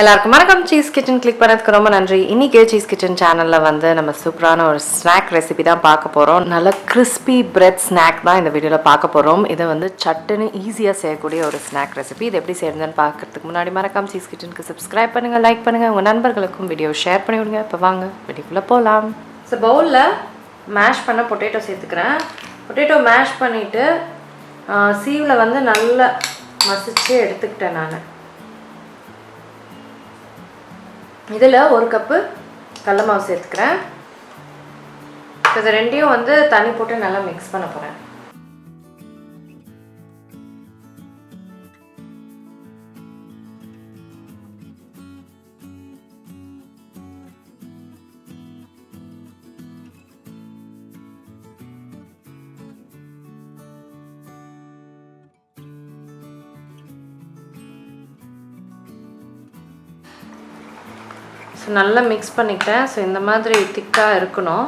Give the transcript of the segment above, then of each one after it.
எல்லாருக்கும் வணக்கம். Cheese kitchen click பண்ணதுக்கு ரொம்ப நன்றி. இன்னைக்கு சீஸ் கிச்சன் சேனலில் வந்து நம்ம சூப்பரான ஒரு ஸ்நாக் ரெசிபி தான் பார்க்க போகிறோம். நல்ல கிறிஸ்பி பிரெட் ஸ்நாக் தான் இந்த வீடியோவில் பார்க்க போகிறோம். இதை வந்து சட்டுன்னு ஈஸியாக செய்யக்கூடிய ஒரு ஸ்நாக் ரெசிபி. இது எப்படி செய்யறதுன்னு பார்க்கறதுக்கு முன்னாடி மறக்காம சீஸ் கிச்சனுக்கு சப்ஸ்கிரைப் பண்ணுங்கள், லைக் பண்ணுங்கள், உங்கள் நண்பர்களுக்கும் வீடியோ ஷேர் பண்ணி விடுங்க. இப்போ வாங்க வீடியோக்குள்ளே போகலாம். ஸோ பவுலில் மேஷ் பண்ண பொட்டேட்டோ சேர்த்துக்கிறேன். பொட்டேட்டோ மேஷ் பண்ணிவிட்டு சீவில் வந்து நல்லா மசிச்சு எடுத்துக்கிட்டேன் நான். இதில் ஒரு கப்பு கடல மாவு சேர்த்துக்கிறேன். இது ரெண்டையும் வந்து தண்ணி போட்டு நல்லா மிக்ஸ் பண்ண போகிறேன். ஸோ நல்லா மிக்ஸ் பண்ணிக்கிட்டேன். ஸோ இந்த மாதிரி திக்காக இருக்கணும்.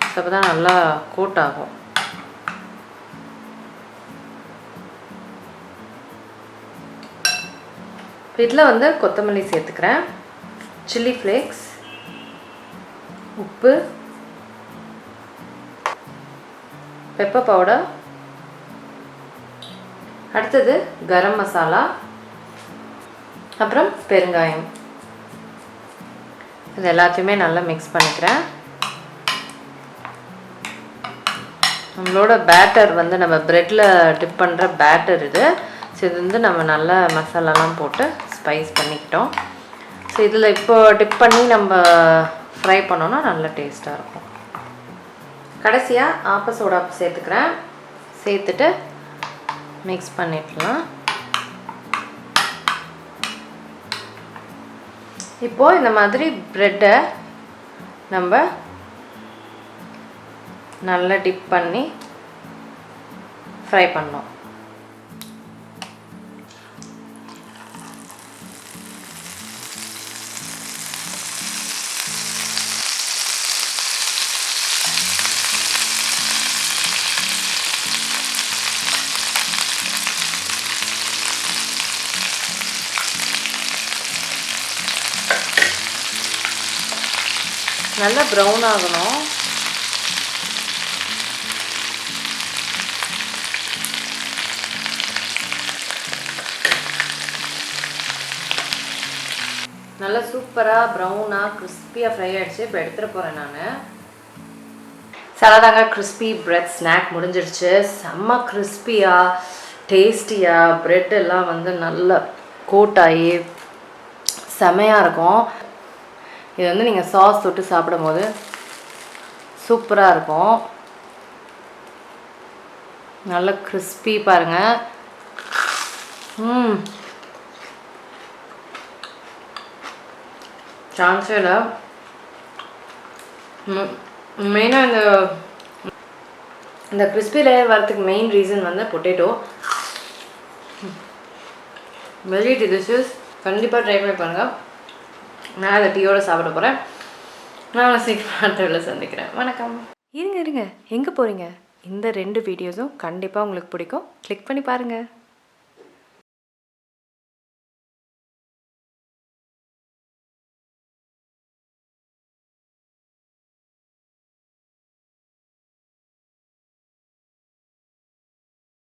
ஸோ அப்போ தான் நல்லா கோட் ஆகும். இதில் வந்து கொத்தமல்லி சேர்த்துக்கிறேன், சில்லி ஃப்ளேக்ஸ், உப்பு, பெப்பர் பவுடர், அடுத்தது கரம் மசாலா, அப்புறம் பெருங்காயம். இது எல்லாத்தையுமே நல்லா மிக்ஸ் பண்ணிக்கிறேன். நம்மளோட பேட்டர் வந்து நம்ம ப்ரெட்டில் டிப் பண்ணுற பேட்டர் இது. ஸோ இது வந்து நம்ம நல்லா மசாலாலாம் போட்டு ஸ்பைஸ் பண்ணிக்கிட்டோம். ஸோ இதில் இப்போ டிப் பண்ணி நம்ம ஃப்ரை பண்ணோன்னா நல்ல டேஸ்ட்டாக இருக்கும். கடைசியாக ஆப்ப சோடா சேர்த்துக்கிறேன். சேர்த்துட்டு மிக்ஸ் பண்ணிடலாம். இப்போது இந்த மாதிரி ப்ரெட்டை நம்ம நல்லா டிப் பண்ணி ஃப்ரை பண்ணோம். நல்லா ப்ரௌன் ஆகணும். நல்லா சூப்பராக ப்ரௌனாக கிறிஸ்பியாக ஃப்ரை ஆகிடுச்சு. இப்போ எடுத்துகிட்டு போகிறேன் நான். சலாதாங்க கிறிஸ்பி பிரெட் ஸ்நாக் முடிஞ்சிடுச்சு. செம்ம கிறிஸ்பியாக டேஸ்டியாக ப்ரெட் எல்லாம் வந்து நல்லா கோட்டாகி செமையாக இருக்கும். இது வந்து நீங்கள் சாஸ் தொட்டு சாப்பிடும் போது சூப்பராக இருக்கும். நல்ல கிறிஸ்பி பாருங்கள். சான்ஸே இல்லை. மெயினாக இந்த கிறிஸ்பி லேயர் வரதுக்கு மெயின் ரீசன் வந்து பொட்டேட்டோ. Very delicious. கண்டிப்பாக ட்ரை பண்ணி பாருங்கள். நான் அதை டீயோடு சாப்பிட போகிறேன். நான் சீக்கிரம் சந்திக்கிறேன். வணக்கம். இருங்க எங்கே போகிறீங்க? இந்த 2 வீடியோஸும் கண்டிப்பாக உங்களுக்கு பிடிக்கும். கிளிக் பண்ணி பாருங்கள்.